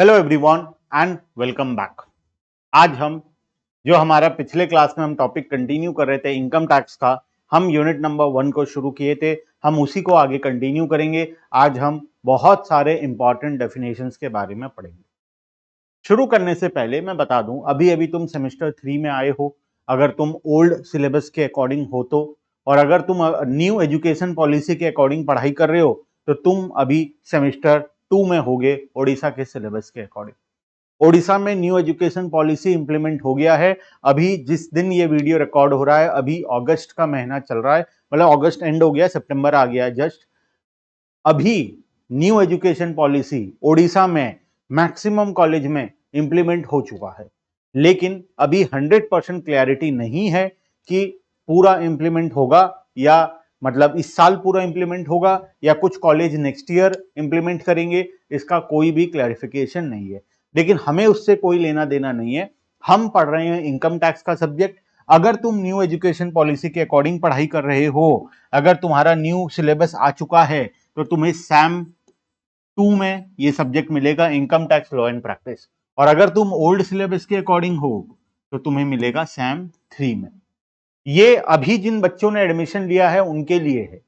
Hello everyone and welcome back. आज हम जो हमारा पिछले क्लास में हम टॉपिक कंटिन्यू कर रहे थे इनकम टैक्स का, हम यूनिट नंबर 1 को शुरू किए थे, हम उसी को आगे कंटिन्यू करेंगे। आज हम बहुत सारे इंपॉर्टेंट डेफिनेशंस के बारे में पढ़ेंगे। शुरू करने से पहले मैं बता दूं, अभी अभी तुम सेमेस्टर 3 में आए हो, अगर तुम ओल्ड सिलेबस के अकॉर्डिंग हो तो, और अगर तुम न्यू एजुकेशन पॉलिसी के अकॉर्डिंग पढ़ाई कर रहे हो तो तुम अभी सेमेस्टर 2 में होगे ओडिशा के सिलेबस के अकॉर्डिंग। ओडिशा में न्यू एजुकेशन पॉलिसी इंप्लीमेंट हो गया है। अभी जिस दिन ये वीडियो रिकॉर्ड हो रहा है, अभी अगस्त का महीना चल रहा है, मतलब अगस्त एंड हो गया, सितंबर आ गया है जस्ट। अभी न्यू एजुकेशन पॉलिसी ओडिशा में मैक्सिमम कॉलेज में इंप्लीमेंट हो चुका है, लेकिन अभी 100% क्लैरिटी नहीं है कि पूरा इंप्लीमेंट होगा या मतलब इस साल पूरा इंप्लीमेंट होगा या कुछ कॉलेज नेक्स्ट ईयर इंप्लीमेंट करेंगे, इसका कोई भी क्लैरिफिकेशन नहीं है। लेकिन हमें उससे कोई लेना देना नहीं है। हम पढ़ रहे हैं इनकम टैक्स का सब्जेक्ट। अगर तुम न्यू एजुकेशन पॉलिसी के अकॉर्डिंग पढ़ाई कर रहे हो, अगर तुम्हारा न्यू सिलेबस आ चुका है, तो तुम्हें सैम 2 में ये सब्जेक्ट मिलेगा, income tax law and practice. और अगर तुम ओल्ड सिलेबस के अकॉर्डिंग हो तो तुम्हें मिलेगा सैम 3 में। ये अभी जिन बच्चों ने एडमिशन लिया है उनके लिए है।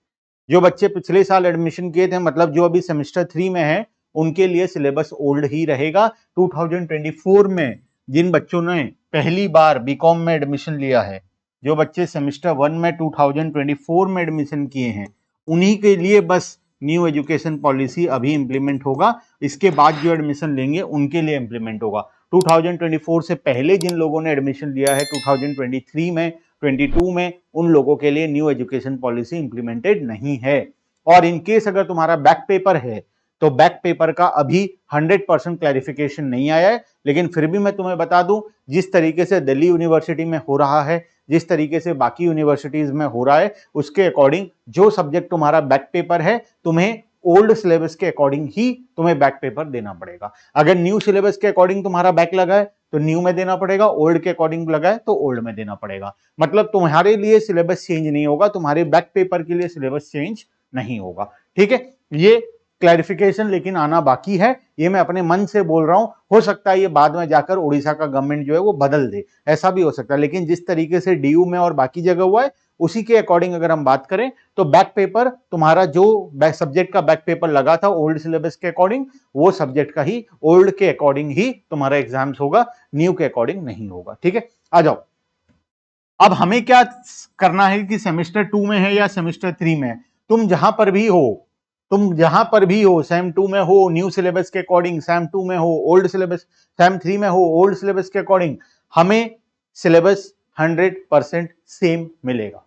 जो बच्चे पिछले साल एडमिशन किए थे, मतलब जो अभी सेमेस्टर 3 में है, उनके लिए सिलेबस ओल्ड ही रहेगा। 2024 में जिन बच्चों ने पहली बार बीकॉम में एडमिशन लिया है, जो बच्चे सेमेस्टर 1 में 2024 में एडमिशन किए हैं, उन्हीं के लिए बस न्यू एजुकेशन पॉलिसी अभी इंप्लीमेंट होगा। इसके बाद जो एडमिशन लेंगे उनके लिए इंप्लीमेंट होगा। 2024 से पहले जिन लोगों ने एडमिशन लिया है 2023 में, 22 में, उन लोगों के लिए न्यू एजुकेशन पॉलिसी इंप्लीमेंटेड नहीं है। और इन केस अगर तुम्हारा बैक पेपर है तो बैक पेपर का अभी 100% क्लैरिफिकेशन नहीं आया है, लेकिन फिर भी मैं तुम्हें बता दूं, जिस तरीके से दिल्ली यूनिवर्सिटी में हो रहा है, जिस तरीके से बाकी यूनिवर्सिटीज में हो रहा है, उसके अकॉर्डिंग जो सब्जेक्ट तुम्हारा बैक पेपर है, तुम्हें ओल्ड सिलेबस के अकॉर्डिंग ही तुम्हें बैक पेपर देना पड़ेगा। अगर न्यू सिलेबस के अकॉर्डिंग तुम्हारा बैक लगा है तो न्यू में देना पड़ेगा, ओल्ड के अकॉर्डिंग लगा है तो ओल्ड में देना पड़ेगा। मतलब तुम्हारे लिए सिलेबस चेंज नहीं होगा, तुम्हारे बैक पेपर के लिए सिलेबस चेंज नहीं होगा। ठीक है, ये क्लैरिफिकेशन लेकिन आना बाकी है। ये मैं अपने मन से बोल रहा हूं, हो सकता है ये बाद में जाकर उड़ीसा का गवर्नमेंट जो है वो बदल दे, ऐसा भी हो सकता है। लेकिन जिस तरीके से डीयू में और बाकी जगह हुआ है, उसी के अकॉर्डिंग अगर हम बात करें तो बैक पेपर तुम्हारा जो सब्जेक्ट का बैक पेपर लगा था ओल्ड सिलेबस के अकॉर्डिंग, वो सब्जेक्ट का ही ओल्ड के अकॉर्डिंग ही तुम्हारा एग्जाम्स होगा, न्यू के अकॉर्डिंग नहीं होगा। ठीक है, आ जाओ। अब हमें क्या करना है कि सेमेस्टर 2 में है या सेमेस्टर 3 में, तुम जहां पर भी हो, तुम जहां पर भी हो, सैम 2 में हो न्यू सिलेबस के अकॉर्डिंग, सैम 2 में हो ओल्ड सिलेबस, सैम 3 में हो ओल्ड सिलेबस के अकॉर्डिंग, हमें सिलेबस 100% सेम मिलेगा।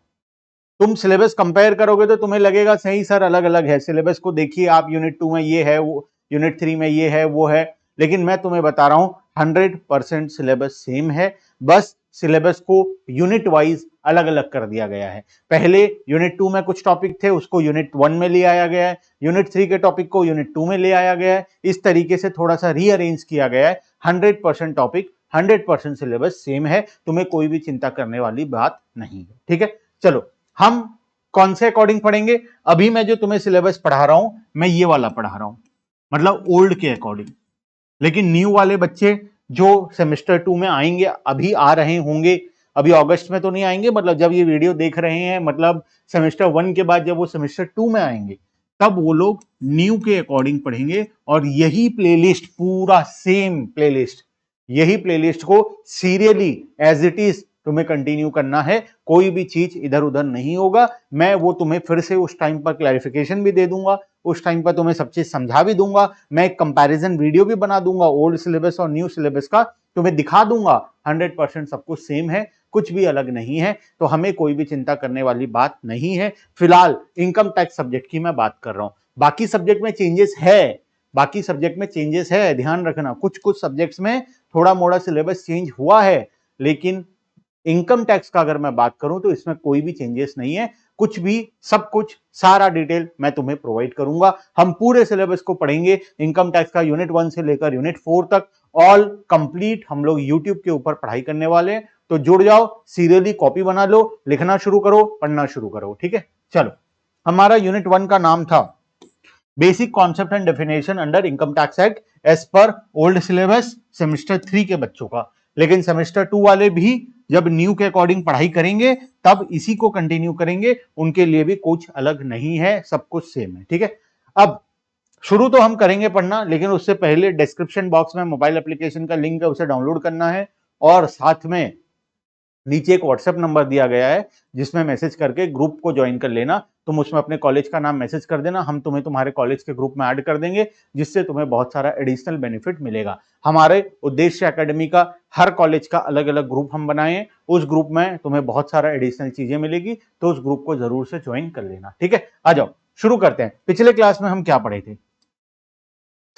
तुम सिलेबस कंपेयर करोगे तो तुम्हें लगेगा सही सर अलग अलग है, सिलेबस को देखिए आप, यूनिट 2 में ये है, वो यूनिट 3 में ये है, वो है। लेकिन मैं तुम्हें बता रहा हूं 100% सिलेबस सेम है, बस सिलेबस को यूनिट वाइज अलग अलग कर दिया गया है। पहले यूनिट 2 में कुछ टॉपिक थे, उसको यूनिट 1 में ले आया गया है, यूनिट 3 के टॉपिक को यूनिट 2 में ले आया गया है। इस तरीके से थोड़ा सा रीअरेंज किया गया है। 100% टॉपिक, 100% सिलेबस सेम है, तुम्हें कोई भी चिंता करने वाली बात नहीं है। ठीक है, चलो हम कौन से अकॉर्डिंग पढ़ेंगे। अभी मैं जो तुम्हें सिलेबस पढ़ा रहा हूं, मैं ये वाला पढ़ा रहा हूं, मतलब ओल्ड के अकॉर्डिंग। लेकिन न्यू वाले बच्चे जो सेमेस्टर 2 में आएंगे, अभी आ रहे होंगे, अभी अगस्त में तो नहीं आएंगे, मतलब जब ये वीडियो देख रहे हैं, मतलब सेमेस्टर 1 के बाद जब वो सेमेस्टर 2 में आएंगे, तब वो लोग न्यू के अकॉर्डिंग पढ़ेंगे। और यही प्लेलिस्ट, पूरा सेम प्लेलिस्ट, यही प्लेलिस्ट को सीरियली एज इट इज तुम्हें कंटिन्यू करना है, कोई भी चीज इधर उधर नहीं होगा। मैं वो तुम्हें फिर से उस टाइम पर क्लैरिफिकेशन भी दे दूंगा, उस टाइम पर तुम्हें सब चीज समझा भी दूंगा, मैं एक कंपैरिजन वीडियो भी बना दूंगा ओल्ड सिलेबस और न्यू सिलेबस का, तुम्हें दिखा दूंगा 100% सब कुछ सेम है, कुछ भी अलग नहीं है। तो हमें कोई भी चिंता करने वाली बात नहीं है। फिलहाल इनकम टैक्स सब्जेक्ट की मैं बात कर रहा हूं, बाकी सब्जेक्ट में चेंजेस है, बाकी सब्जेक्ट में चेंजेस है, ध्यान रखना। कुछ कुछ सब्जेक्ट्स में थोड़ा मोड़ा सिलेबस चेंज हुआ है, लेकिन इनकम टैक्स का अगर मैं बात करूं तो इसमें कोई भी चेंजेस नहीं है। कुछ भी, सब कुछ, सारा डिटेल मैं तुम्हें प्रोवाइड करूंगा। हम पूरे सिलेबस को पढ़ेंगे, इनकम टैक्स का यूनिट 1 से लेकर यूनिट 4 तक, ऑल कंप्लीट हम लोग यूट्यूब के ऊपर पढ़ाई करने वाले हैं। तो जुड़ जाओ, सीरियली कॉपी बना लो, लिखना शुरू करो, पढ़ना शुरू करो। ठीक है, चलो। हमारा यूनिट 1 का नाम था basic concept and definition under income tax act as पर ओल्ड सिलेबस सेमेस्टर 3 के बच्चों का, लेकिन सेमेस्टर 2 वाले भी जब न्यू के अकॉर्डिंग पढ़ाई करेंगे तब इसी को कंटिन्यू करेंगे, उनके लिए भी कुछ अलग नहीं है, सब कुछ सेम है, ठीक है। अब शुरू तो हम करेंगे पढ़ना, लेकिन उससे पहले डिस्क्रिप्शन बॉक्स में मोबाइल एप्लीकेशन का लिंक है, उसे डाउनलोड करना है, और साथ में नीचे एक व्हाट्सएप नंबर दिया गया है जिसमें मैसेज करके ग्रुप को ज्वाइन कर लेना। तुम उसमें अपने कॉलेज का नाम मैसेज कर देना, हम तुम्हें तुम्हारे कॉलेज के ग्रुप में ऐड कर देंगे, जिससे तुम्हें बहुत सारा एडिशनल बेनिफिट मिलेगा। हमारे उद्देश्य एकेडमी का हर कॉलेज का अलग अलग ग्रुप हम बनाए, उस ग्रुप में तुम्हें बहुत सारा एडिशनल चीजें मिलेगी, तो उस ग्रुप को जरूर से ज्वाइन कर लेना, ठीक है। आ जाओ शुरू करते हैं। पिछले क्लास में हम क्या पढ़े थे?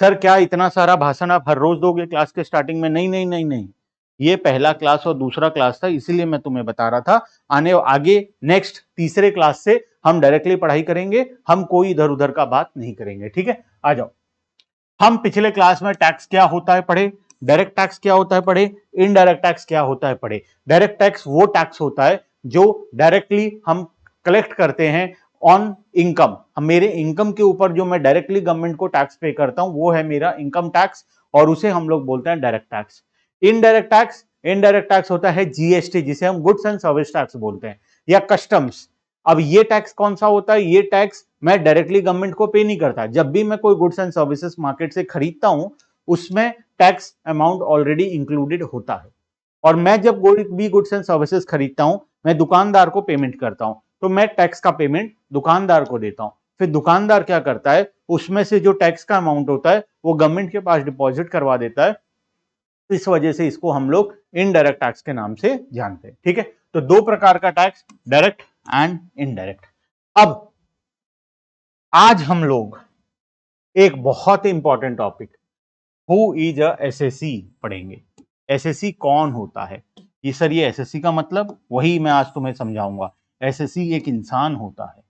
सर क्या इतना सारा भाषण आप हर रोज दोगे क्लास के स्टार्टिंग में? नहीं नहीं नहीं नहीं, ये पहला क्लास और दूसरा क्लास था, इसीलिए मैं तुम्हें बता रहा था। आगे नेक्स्ट तीसरे क्लास से हम डायरेक्टली पढ़ाई करेंगे, हम कोई इधर उधर का बात नहीं करेंगे, ठीक है। आ जाओ, हम पिछले क्लास में टैक्स क्या होता है पढ़े, डायरेक्ट टैक्स क्या होता है पढ़े, इनडायरेक्ट टैक्स क्या होता है पढ़े। डायरेक्ट टैक्स वो टैक्स होता है जो डायरेक्टली हम कलेक्ट करते हैं ऑन इनकम। हम मेरे इनकम के ऊपर जो मैं डायरेक्टली गवर्नमेंट को टैक्स पे करता हूं वो है मेरा इनकम टैक्स, और उसे हम लोग बोलते हैं डायरेक्ट टैक्स। इनडायरेक्ट टैक्स होता है जीएसटी, जिसे हम गुड्स एंड सर्विस टैक्स बोलते हैं, या कस्टम्स। अब ये टैक्स कौन सा होता है? ये टैक्स मैं डायरेक्टली गवर्नमेंट को पे नहीं करता। जब भी मैं कोई गुड्स एंड सर्विसेज मार्केट से खरीदता हूं उसमें टैक्स अमाउंट ऑलरेडी इंक्लूडेड होता है, और मैं जब कोई भी गुड्स एंड सर्विसेज खरीदता हूं मैं दुकानदार को पेमेंट करता हूं, तो मैं टैक्स का पेमेंट दुकानदार को देता हूं। फिर दुकानदार क्या करता है, उसमें से जो टैक्स का अमाउंट होता है वो गवर्नमेंट के पास डिपॉजिट करवा देता है। इस वजह से इसको हम लोग इनडायरेक्ट टैक्स के नाम से जानते हैं, ठीक है। तो दो प्रकार का टैक्स, डायरेक्ट एंड इनडायरेक्ट। अब आज हम लोग एक बहुत ही important topic who is a SSC पढ़ेंगे। एसएससी कौन होता है? ये सर, ये एसएससी का मतलब वही मैं आज तुम्हें समझाऊंगा। एसएससी एक इंसान होता है,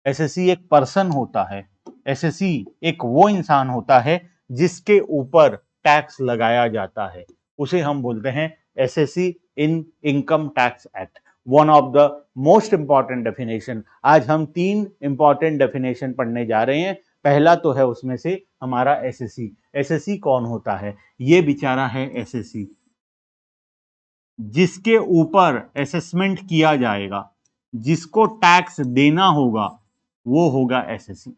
एसएससी एक पर्सन होता है, एसएससी एक वो इंसान होता है जिसके ऊपर टैक्स लगाया जाता है, उसे हम बोलते हैं assessee in income tax act. One of the most important definition. आज हम 3 इंपॉर्टेंट डेफिनेशन पढ़ने जा रहे हैं। पहला तो है उसमें से हमारा एसएससी। एसएससी कौन होता है? ये बेचारा है एसएससी जिसके ऊपर असेसमेंट किया जाएगा, जिसको टैक्स देना होगा, वो होगा एसएससी।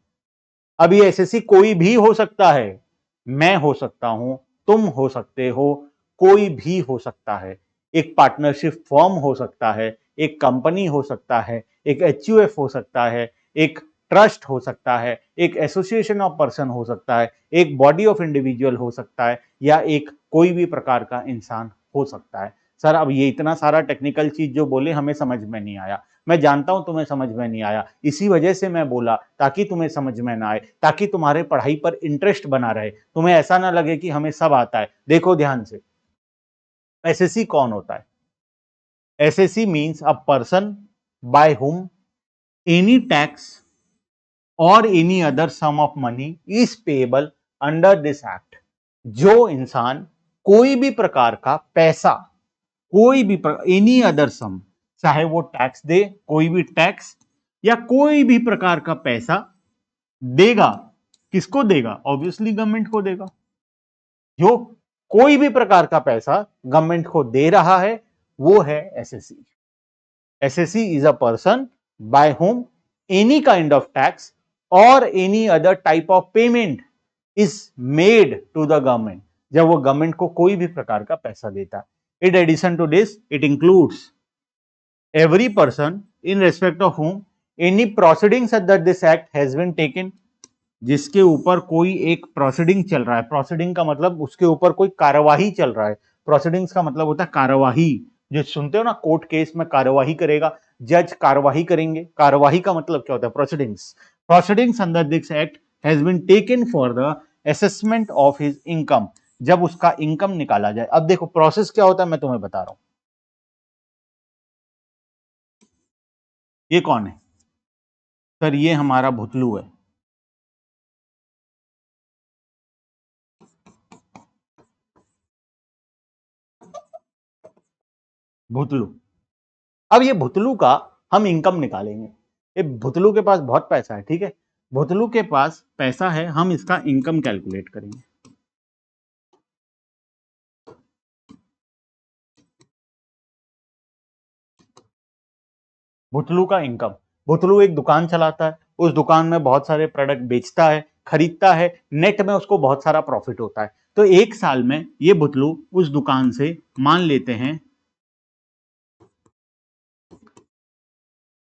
अब ये एसएससी कोई भी हो सकता है, मैं हो सकता हूं, तुम हो सकते हो, कोई भी हो सकता है। एक पार्टनरशिप फर्म हो सकता है, एक कंपनी हो सकता है, एक एचयूएफ हो सकता है, एक ट्रस्ट हो सकता है, एक एसोसिएशन ऑफ पर्सन हो सकता है, एक बॉडी ऑफ इंडिविजुअल हो सकता है, या एक कोई भी प्रकार का इंसान हो सकता है। सर अब ये इतना सारा टेक्निकल चीज जो बोले हमें समझ में नहीं आया। मैं जानता हूं तुम्हें समझ में नहीं आया, इसी वजह से मैं बोला ताकि तुम्हें समझ में ना आए, ताकि तुम्हारे पढ़ाई पर इंटरेस्ट बना रहे, तुम्हें ऐसा ना लगे कि हमें सब आता है। देखो ध्यान से, एसएससी कौन होता है? Assessee means a person by whom any tax or any other sum of money is payable under this act. जो इंसान कोई भी प्रकार का पैसा, कोई भी एनी अदर सम, चाहे वो टैक्स दे, कोई भी टैक्स या कोई भी प्रकार का पैसा देगा, किसको देगा? ऑब्वियसली गवर्नमेंट को देगा। जो कोई भी प्रकार का पैसा गवर्नमेंट को दे रहा है वो है assessee. Assessee is a person by whom any kind of tax or any other type of payment is made to the government. जब वो गवर्नमेंट को कोई भी प्रकार का पैसा देता है। In addition to this, it includes every person in respect of whom any proceedings under this act has been taken, जिसके ऊपर कोई एक प्रोसीडिंग चल रहा है। प्रोसीडिंग का मतलब उसके ऊपर कोई कार्यवाही चल रहा है। प्रोसीडिंग्स का मतलब होता है कार्यवाही। जो सुनते हो ना, कोर्ट केस में कार्यवाही करेगा, जज कार्यवाही करेंगे। कार्यवाही का मतलब क्या होता है? Proceedings. Proceedings under this act has been taken for the assessment of his income, जब उसका इनकम निकाला जाए। अब देखो प्रोसेस क्या होता है, मैं तुम्हें बता रहा हूं। ये कौन है? सर ये हमारा भुतलू है। भुतलू। अब ये भुतलू का हम इनकम निकालेंगे। ये भुतलू के पास बहुत पैसा है, ठीक है। भुतलू के पास पैसा है, हम इसका इनकम कैलकुलेट करेंगे। भुतलू का इनकम, भुतलू एक दुकान चलाता है, उस दुकान में बहुत सारे प्रोडक्ट बेचता है, खरीदता है, नेट में उसको बहुत सारा प्रॉफिट होता है। तो एक साल में ये भुतलू उस दुकान से मान लेते हैं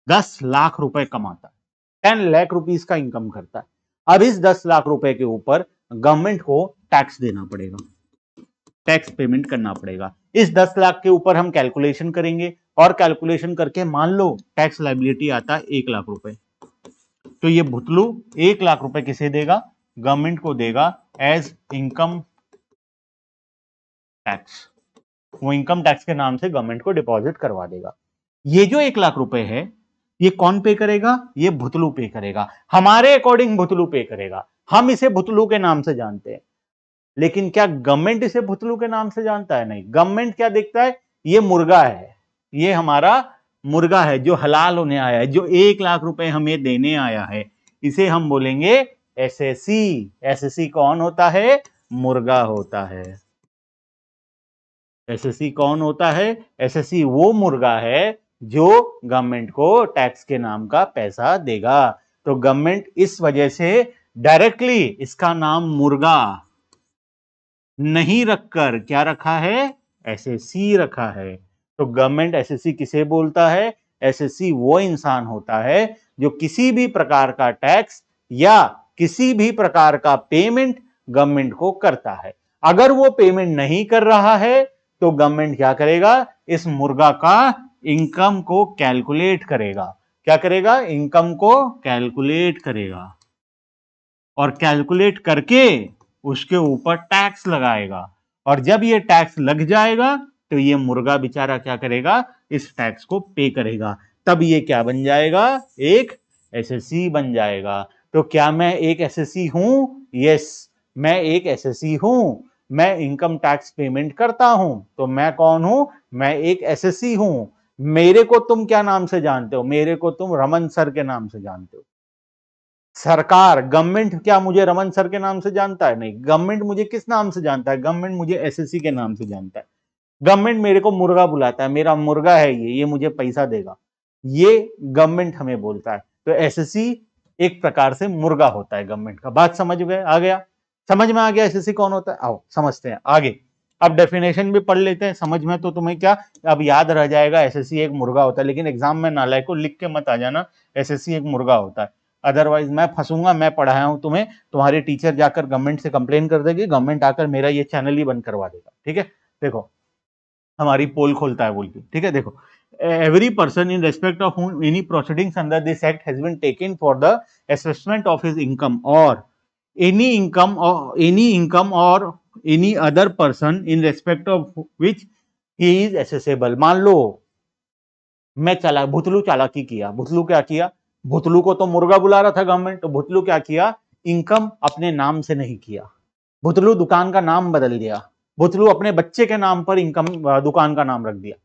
10 लाख रुपए कमाता है, 10 लाख रुपीस का इनकम करता है। अब इस 10 लाख रुपए के ऊपर गवर्नमेंट को टैक्स देना पड़ेगा, टैक्स पेमेंट करना पड़ेगा। इस 10 लाख के ऊपर हम कैलकुलेशन करेंगे और कैलकुलेशन करके मान लो टैक्स लायबिलिटी आता है 1 लाख रुपए। तो ये भुतलू 1 लाख रुपए किसे देगा? गवर्नमेंट को देगा एज इनकम टैक्स। वो इनकम टैक्स के नाम से गवर्नमेंट को डिपॉजिट करवा देगा। ये जो 1 लाख रुपए है ये कौन पे करेगा? ये भुतलू पे करेगा, हमारे अकॉर्डिंग भुतलू पे करेगा। हम इसे भुतलू के नाम से जानते हैं, लेकिन क्या गवर्नमेंट इसे भुतलू के नाम से जानता है? नहीं। गवर्नमेंट क्या देखता है? ये मुर्गा है, ये हमारा मुर्गा है जो हलाल होने आया है, जो 1 लाख रुपए हमें देने आया है, इसे हम बोलेंगे एसएससी। एसएससी कौन होता है? मुर्गा होता है। एसएससी कौन होता है? एसएससी वो मुर्गा है जो गवर्नमेंट को टैक्स के नाम का पैसा देगा। तो गवर्नमेंट इस वजह से डायरेक्टली इसका नाम मुर्गा नहीं रखकर क्या रखा है? एसएससी रखा है। तो गवर्नमेंट एसएससी किसे बोलता है? एसएससी वो इंसान होता है जो किसी भी प्रकार का टैक्स या किसी भी प्रकार का पेमेंट गवर्नमेंट को करता है। अगर वो पेमेंट नहीं कर रहा है तो गवर्नमेंट क्या करेगा? इस मुर्गा का इनकम को कैलकुलेट करेगा। क्या करेगा? इनकम को कैलकुलेट करेगा और कैलकुलेट करके उसके ऊपर टैक्स लगाएगा। और जब ये टैक्स लग जाएगा तो ये मुर्गा बेचारा क्या करेगा? इस टैक्स को पे करेगा। तब ये क्या बन जाएगा? एक एसएससी बन जाएगा। तो क्या मैं एक एसएससी हूं? यस, मैं एक एसएससी हूं। मैं इनकम टैक्स पेमेंट करता हूं। तो मैं कौन हूं? मैं एक एसएससी हूं। मेरे को तुम क्या नाम से जानते हो? मेरे को तुम रमन सर के नाम से जानते हो। सरकार, गवर्नमेंट क्या मुझे रमन सर के नाम से जानता है? नहीं। गवर्नमेंट मुझे किस नाम से जानता है? गवर्नमेंट मुझे एसएससी के नाम से जानता है। गवर्नमेंट मेरे को मुर्गा बुलाता है, मेरा मुर्गा है ये मुझे पैसा देगा, ये गवर्नमेंट हमें बोलता है। तो एसएससी एक प्रकार से मुर्गा होता है गवर्नमेंट का। बात समझ गए? आ गया? समझ में आ गया एसएससी कौन होता है? आओ समझते हैं आगे। अब डेफिनेशन भी पढ़ लेते हैं, समझ में तो तुम्हें क्या अब याद रह जाएगा, एसएससी एक मुर्गा होता है। लेकिन एग्जाम में नालायक को लिख के मत आ जाना एसएससी एक मुर्गा होता है, अदरवाइज मैं फंसूंगा। मैं पढ़ाया हूं तुम्हें, तुम्हारे टीचर जाकर गवर्नमेंट से कंप्लेन कर देगी, गवर्नमेंट आकर मेरा ये चैनल ही बंद करवा देगा। ठीक है, देखो हमारी पोल खोलता है बोल के। ठीक है, देखो every person in respect of whom any proceedings under this act has been taken for the assessment of his income or any income or any other person in respect of which he is assessable। मान लो मैं चला भुतलू चालाकी किया। भुतलू क्या किया? भुतलू को तो मुर्गा बुला रहा था गवर्नमेंट, तो भुतलू क्या किया? इनकम अपने नाम से नहीं किया, भुतलू दुकान का नाम बदल दिया। भुतलू अपने बच्चे के नाम पर इनकम दुकान का नाम रख दिया।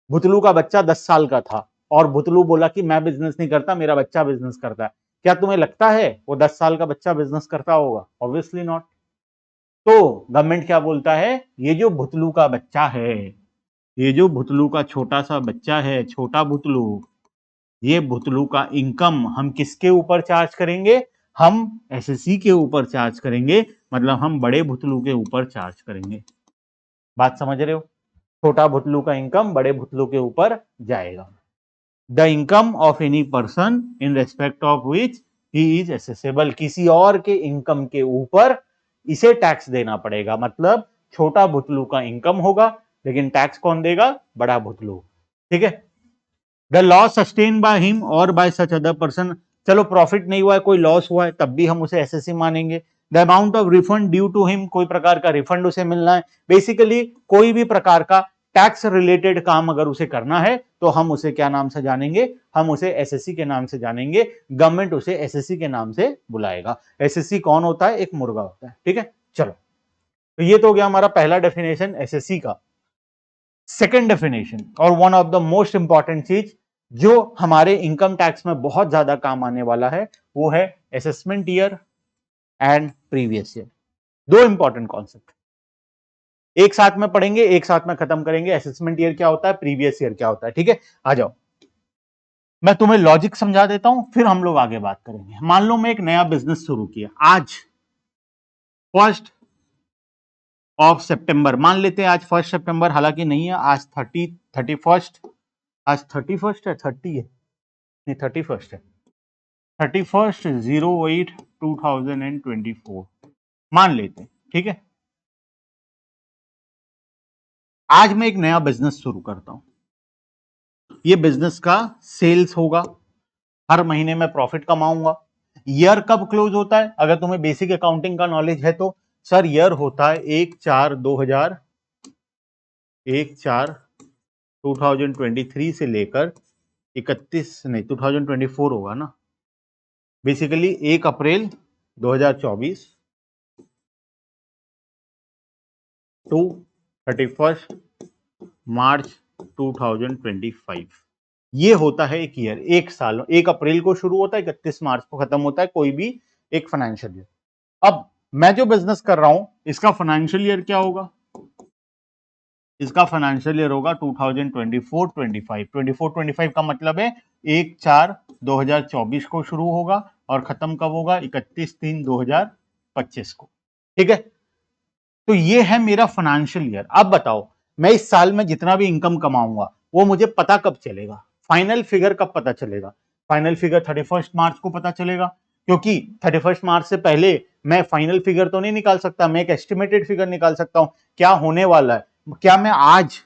भुतलू का बच्चा 10 साल का था और भुतलू बोला कि मैं बिजनेस नहीं करता, मेरा बच्चा बिजनेस करता है। क्या तुम्हें लगता है वो 10 साल का बच्चा बिजनेस करता होगा? Obviously not. तो गवर्नमेंट क्या बोलता है? ये जो भुतलू का बच्चा है, ये जो भुतलू का छोटा सा बच्चा है, छोटा भुतलू, ये भुतलू का इनकम हम किसके ऊपर चार्ज करेंगे? हम एसएससी के ऊपर चार्ज करेंगे, मतलब हम बड़े भुतलू के ऊपर चार्ज करेंगे। बात समझ रहे हो? छोटा भुतलू का इनकम बड़े भुतलू के ऊपर जाएगा। The income of any person in respect of which he is accessible. किसी और के इनकम के ऊपर इसे टैक्स देना पड़ेगा। मतलब छोटा भुतलू का इनकम होगा, लेकिन टैक्स कौन देगा? बड़ा भुतलू। ठीक है। The loss sustain by him और बाय सच अदर पर्सन। चलो प्रॉफिट नहीं हुआ है, कोई लॉस हुआ है, तब भी हम उसे एसएससी मानेंगे। The amount of refund due to him, कोई प्रकार का रिफंड उसे मिलना है। बेसिकली कोई भी प्रकार का टैक्स रिलेटेड काम अगर उसे करना है तो हम उसे क्या नाम से जानेंगे? हम उसे एसएससी के नाम से जानेंगे। गवर्नमेंट उसे एसएससी के नाम से बुलाएगा। एसएससी कौन होता है? एक मुर्गा होता है। ठीक है, चलो तो ये तो हो गया हमारा पहला डेफिनेशन एसएससी का। सेकेंड डेफिनेशन और one of the most important चीज जो हमारे इनकम टैक्स में बहुत ज्यादा काम आने वाला है, वो है assessment year and previous year. दो इंपॉर्टेंट कॉन्सेप्ट एक साथ में पढ़ेंगे, एक साथ में खत्म करेंगे। असेसमेंट ईयर क्या होता है, प्रीवियस ईयर क्या होता है। ठीक है, आ जाओ। मैं तुम्हें लॉजिक समझा देता हूं, फिर हम लोग आगे बात करेंगे। मान लो मैं एक नया बिजनेस शुरू किया आज 1 सितंबर, मान लेते हैं आज 1 सितंबर, हालांकि नहीं है, आज 31st, आज 31st है, 30 है, नहीं 31st है, 31/08/2024 मान लेते हैं, ठीक है। आज मैं एक नया बिजनेस शुरू करता हूं, ये बिजनेस का सेल्स होगा, हर महीने में प्रॉफिट कमाऊंगा। ईयर कब क्लोज होता है, अगर तुम्हें बेसिक अकाउंटिंग का नॉलेज है तो सर ईयर होता है 1/4/2023 से लेकर 31, नहीं 2024 होगा ना, बेसिकली 1 अप्रैल 2024 टू 31 मार्च 2025, ये होता है एक ईयर, एक साल। 1 अप्रैल को शुरू होता है, 31 मार्च को खत्म होता है कोई भी एक फाइनेंशियल ईयर। अब मैं जो बिजनेस कर रहा हूं इसका फाइनेंशियल ईयर क्या होगा, इसका फाइनेंशियल ईयर होगा 2024-25। 24-25 का मतलब है 1/4/2024 को शुरू होगा और खत्म कब होगा, 31/3/2025 को, ठीक है। तो ये है मेरा फाइनेंशियल ईयर। अब बताओ मैं इस साल में जितना भी इनकम कमाऊंगा वो मुझे पता कब चलेगा, फाइनल फिगर कब पता चलेगा, फाइनल फिगर 31 मार्च को पता चलेगा, क्योंकि 31 मार्च से पहले मैं फाइनल फिगर तो नहीं निकाल सकता, मैं एक एस्टिमेटेड फिगर निकाल सकता हूं क्या होने वाला है। क्या मैं आज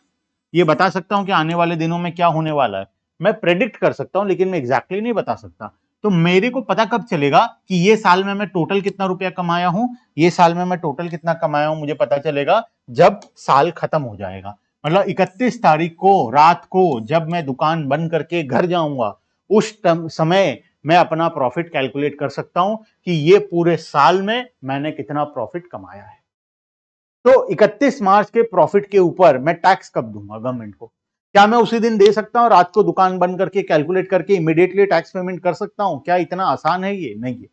ये बता सकता हूं कि आने वाले दिनों में क्या होने वाला है, मैं प्रेडिक्ट कर सकता हूं लेकिन मैं एग्जैक्टली नहीं बता सकता। तो मेरे को पता कब चलेगा कि ये साल में मैं टोटल कितना रुपया कमाया हूं, ये साल में मैं टोटल कितना कमाया हूं मुझे पता चलेगा जब साल खत्म हो जाएगा। मतलब 31 तारीख को रात को जब मैं दुकान बंद करके घर जाऊंगा उस समय मैं अपना प्रॉफिट कैलकुलेट कर सकता हूं कि ये पूरे साल में मैंने कितना प्रॉफिट कमाया है। तो 31 मार्च के प्रॉफिट के ऊपर मैं टैक्स कब दूंगा गवर्नमेंट को, क्या मैं उसी दिन दे सकता हूं, रात को दुकान बंद करके कैलकुलेट करके इमीडिएटली टैक्स पेमेंट कर सकता हूं, क्या इतना आसान है ये, नहीं है।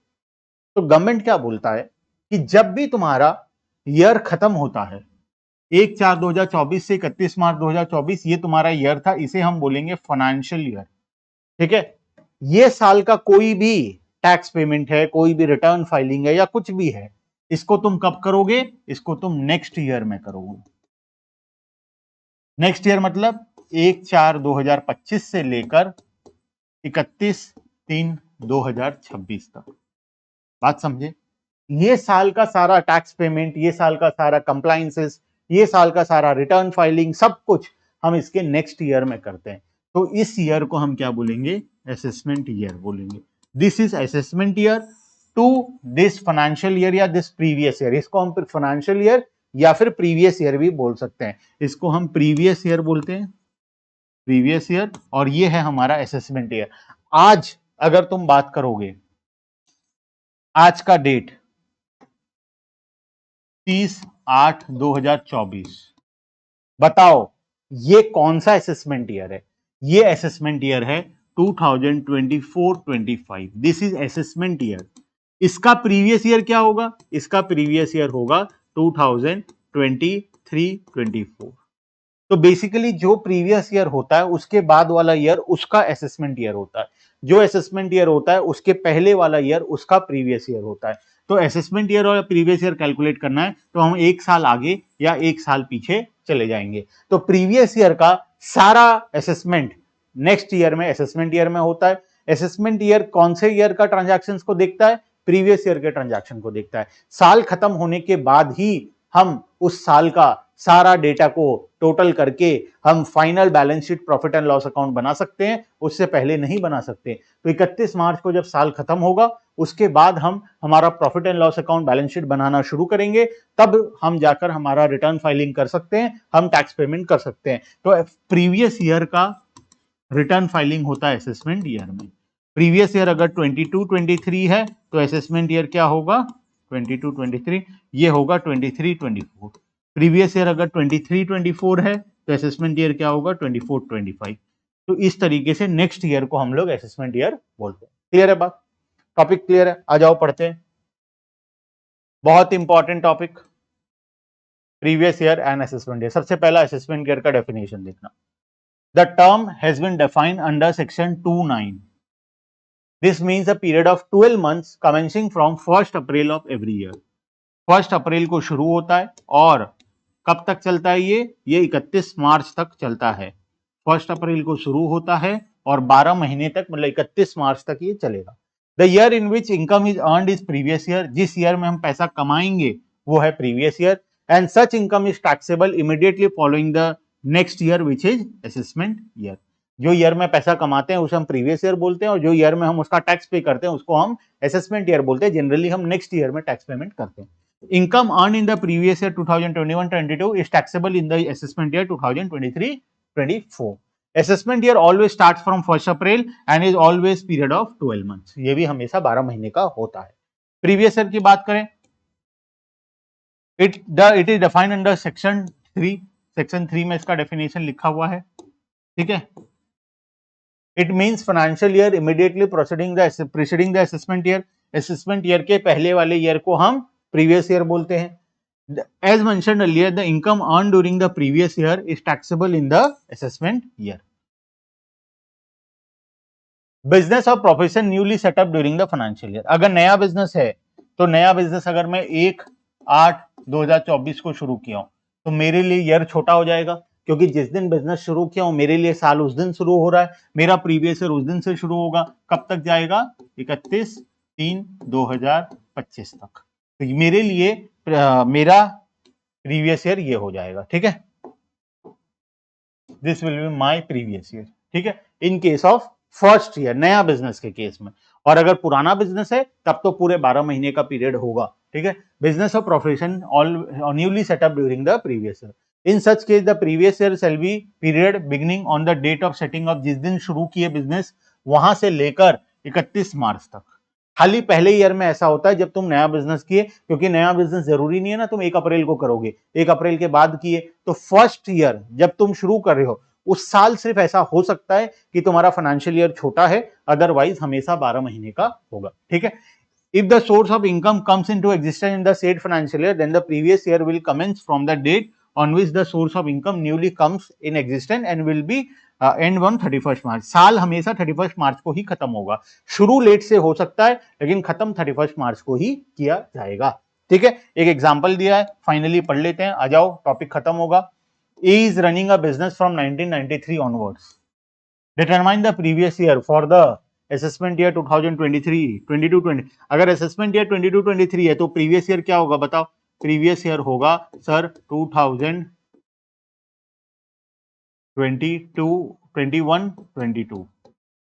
तो गवर्नमेंट क्या बोलता है कि जब भी तुम्हारा ईयर खत्म होता है 1/4/2024 से 31 मार्च 2024, ये तुम्हारा ईयर था, इसे हम बोलेंगे फाइनेंशियल ईयर, ठीक है। ये साल का कोई भी टैक्स पेमेंट है, कोई भी रिटर्न फाइलिंग है या कुछ भी है, इसको तुम कब करोगे, इसको तुम नेक्स्ट ईयर में करोगे। नेक्स्ट ईयर मतलब 1/4/2025 से लेकर 31/3/2026 तक, बात समझे। ये साल का सारा टैक्स पेमेंट, ये साल का सारा कंप्लायंसेस, ये साल का सारा रिटर्न फाइलिंग, सब कुछ हम इसके नेक्स्ट ईयर में करते हैं। तो इस ईयर को हम क्या बोलेंगे, असेसमेंट ईयर बोलेंगे। This is assessment year to this financial year या दिस प्रीवियस ईयर, इसको हम फाइनेंशियल ईयर या फिर प्रीवियस ईयर भी बोल सकते हैं, इसको हम प्रीवियस ईयर बोलते हैं, प्रीवियस ईयर। और ये है हमारा असेसमेंट ईयर। आज अगर तुम बात करोगे, आज का डेट 30/8/2024, बताओ ये कौन सा असेसमेंट ईयर है, ये असेसमेंट ईयर है 2024-25, दिस इज असेसमेंट ईयर। इसका प्रीवियस ईयर क्या होगा, इसका प्रीवियस ईयर होगा 2023-24। तो बेसिकली जो प्रीवियस ईयर होता है उसके बाद वाला ईयर उसका असेसमेंट ईयर होता है, जो असेसमेंट ईयर होता है उसके पहले वाला ईयर उसका प्रीवियस ईयर होता है। तो असेसमेंट ईयर और प्रीवियस ईयर कैलकुलेट करना है तो हम एक साल आगे या एक साल पीछे चले जाएंगे। तो प्रीवियस ईयर का सारा असेसमेंट नेक्स्ट ईयर में असेसमेंट ईयर में होता है। असेसमेंट ईयर कौन से ईयर का ट्रांजैक्शंस को देखता है, प्रीवियस ईयर के ट्रांजैक्शन को देखता है। साल खत्म होने के बाद ही हम उस साल का सारा डेटा को टोटल करके हम final balance sheet profit and loss account बना सकते हैं, उससे पहले नहीं बना सकते। तो 31 मार्च को जब साल खत्म होगा उसके बाद हम हमारा profit and loss account balance sheet बनाना शुरू करेंगे, तब हम जाकर हमारा रिटर्न फाइलिंग कर सकते हैं, हम टैक्स पेमेंट कर सकते हैं। तो प्रीवियस ईयर का रिटर्न फाइलिंग होता है असेसमेंट ईयर में। प्रीवियस ईयर अगर 22-23 है तो असेसमेंट ईयर क्या होगा, 22-23, ये होगा 23-24। प्रीवियस ईयर अगर 23-24 है तो असेसमेंट ईयर क्या होगा, 24-25। तो इस तरीके से नेक्स्ट ईयर को हम लोग असेसमेंट ईयर बोलते हैं। क्लियर है बात, टॉपिक क्लियर है, आ जाओ पढ़ते हैं। बहुत important topic, previous year and assessment year. सबसे पहला असेसमेंट ईयर का डेफिनेशन देखना। The term has been defined under section 29. This means a period of 12 months commencing from 1 April of every year. 1 अप्रैल को शुरू होता है और कब तक चलता है ये 31 मार्च तक चलता है. 1 अप्रैल को शुरू होता है और 12 महीने तक, मतलब 31 मार्च तक ये चलेगा. The year in which income is earned is previous year. जिस ईयर में हम पैसा कमाएंगे वो है previous year. And such income is taxable immediately following the next year which is assessment year. जो ईयर में पैसा कमाते हैं उसे हम प्रीवियस ईयर बोलते हैं और जो ईयर में हम उसका टैक्स पे करते हैं उसको हम असेसमेंट ईयर बोलते हैं. जनरली हम नेक्स्ट ईयर में टैक्स पेमेंट करते हैं. Income earned in the previous year 2021-22 is taxable in the assessment year 2023-24. Assessment year always starts from 1st April and is always period of 12 months. ये भी हमेशा 12 महीने का होता है. Previous year की बात करें, it is defined under section 3. Section 3 में इसका definition लिखा हुआ है. ठीक है. It means financial year immediately preceding the assessment year. Assessment year के पहले वाले year को हम previous year बोलते हैं. As mentioned earlier, the income earned during the previous year is taxable in the assessment year. Business or profession newly set up during the financial year. अगर नया business है तो नया business अगर मैं 1/8/2024 को शुरू किया हूं तो मेरे लिए ईयर छोटा हो जाएगा क्योंकि जिस दिन बिजनेस शुरू किया हूं मेरे लिए साल उस दिन शुरू हो रहा है. मेरा प्रीवियस ईयर उस दिन से शुरू होगा. कब तक जाएगा? 31/3/2025 तक. तो मेरे लिए मेरा प्रीवियस ईयर ये हो जाएगा. ठीक है, this will be my previous year. ठीक है, in case of first year, नया बिजनेस के केस में. और अगर पुराना बिजनेस है तब तो पूरे 12 महीने का पीरियड होगा. ठीक है, बिजनेस और profession all newly set up during the previous year. In such case the previous year shall be period beginning on the date of setting of. जिस दिन शुरू किए बिजनेस वहां से लेकर 31 मार्च तक. खाली पहले ईयर में ऐसा होता है जब तुम नया बिजनेस किए, क्योंकि नया बिजनेस जरूरी नहीं है ना तुम 1 अप्रैल को करोगे. 1 अप्रैल के बाद किए तो फर्स्ट ईयर जब तुम शुरू कर रहे हो उस साल सिर्फ ऐसा हो सकता है कि तुम्हारा फाइनेंशियल ईयर छोटा है, अदरवाइज हमेशा 12 महीने का होगा. ठीक है. If the source of income comes into existence in the said financial year then the previous year will commence from the date on which the source of income newly comes in existence and will be end on 31 March. साल हमेशा 31 मार्च को ही खत्म होगा. शुरू late से हो सकता है लेकिन खत्म 31 मार्च को ही किया जाएगा. ठीक है, एक एग्जांपल दिया है, फाइनली पढ़ लेते हैं. आ जाओ, टॉपिक खत्म होगा. A is running a business from 1993 onwards. Determine the previous year for the assessment year 2023, 22-20. अगर assessment year 22-23 है तो previous year क्या होगा बताओ? Previous year होगा सर 2022, 21-22.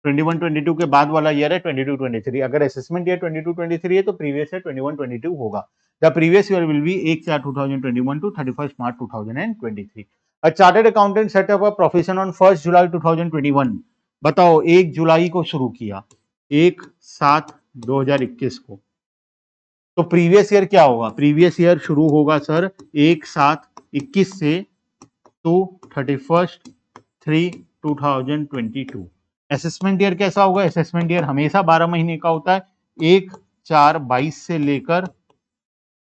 21-22 के बाद वाला ईयर है 22-23. अगर assessment year 22-23 है तो previous year 21-22 होगा. The previous year will be 1/4/2021 to 31st March 2023. A chartered accountant set up a profession on 1st July 2021. बताओ, 1 जुलाई को शुरू किया, 1/7/2021 को. तो प्रीवियस ईयर क्या होगा? प्रीवियस ईयर शुरू होगा सर 1/7/21 से टू 31/3/2022. असेसमेंट ईयर कैसा होगा? असेसमेंट ईयर हमेशा 12 महीने का होता है. 1/4/22 से लेकर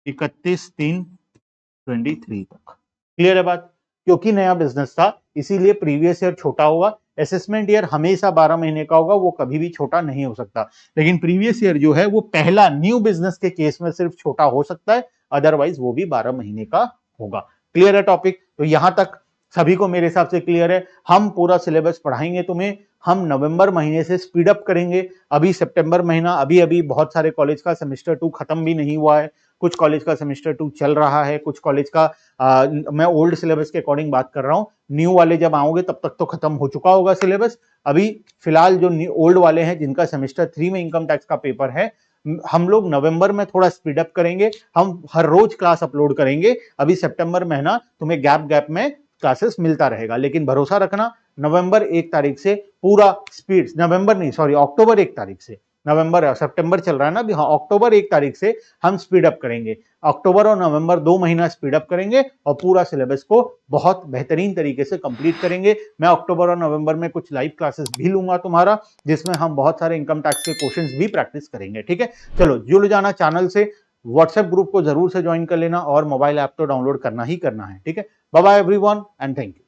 31/3/23 तक. क्लियर है बात? क्योंकि नया बिजनेस था इसीलिए प्रीवियस ईयर छोटा होगा. असेसमेंट ईयर हमेशा 12 महीने का होगा, वो कभी भी छोटा नहीं हो सकता. लेकिन प्रीवियस ईयर जो है वो पहला न्यू बिजनेस के केस में सिर्फ छोटा हो सकता है, अदरवाइज वो भी 12 महीने का होगा. क्लियर है टॉपिक? तो यहां तक सभी को मेरे हिसाब से क्लियर है. हम पूरा सिलेबस पढ़ाएंगे तुम्हें. हम नवंबर महीने से स्पीड अप करेंगे. अभी सितंबर महीना, अभी बहुत सारे कॉलेज का सेमेस्टर 2 खत्म भी नहीं हुआ है. कुछ कॉलेज का सेमेस्टर 2 चल रहा है, कुछ कॉलेज का मैं ओल्ड सिलेबस के अकॉर्डिंग बात कर रहा हूं. न्यू वाले जब आओगे तब तक तो खत्म हो चुका होगा सिलेबस. अभी फिलहाल जो ओल्ड वाले हैं जिनका सेमेस्टर 3 में इनकम टैक्स का पेपर है, हम लोग नवंबर में थोड़ा स्पीड अप करेंगे. हम हर रोज क्लास अपलोड करेंगे. अभी सितंबर महीना तुम्हें गैप में क्लासेस मिलता रहेगा, लेकिन भरोसा रखना नवंबर 1 तारीख से पूरा स्पीड, अक्टूबर 1 तारीख से, सितंबर चल रहा है ना अभी, हाँ, अक्टूबर 1 तारीख से हम स्पीड अप करेंगे. अक्टूबर और नवंबर 2 महीना स्पीड अप करेंगे और पूरा सिलेबस को बहुत बेहतरीन तरीके से कंप्लीट करेंगे. मैं अक्टूबर और नवंबर में कुछ लाइव क्लासेस भी लूंगा तुम्हारा, जिसमें हम बहुत सारे इनकम टैक्स के क्वेश्चंस भी प्रैक्टिस करेंगे. ठीक है, चलो जुड़ जाना चैनल से. व्हाट्सएप ग्रुप को जरूर से ज्वाइन कर लेना और मोबाइल ऐप तो डाउनलोड करना ही करना है. ठीक है, bye bye everyone and thank you.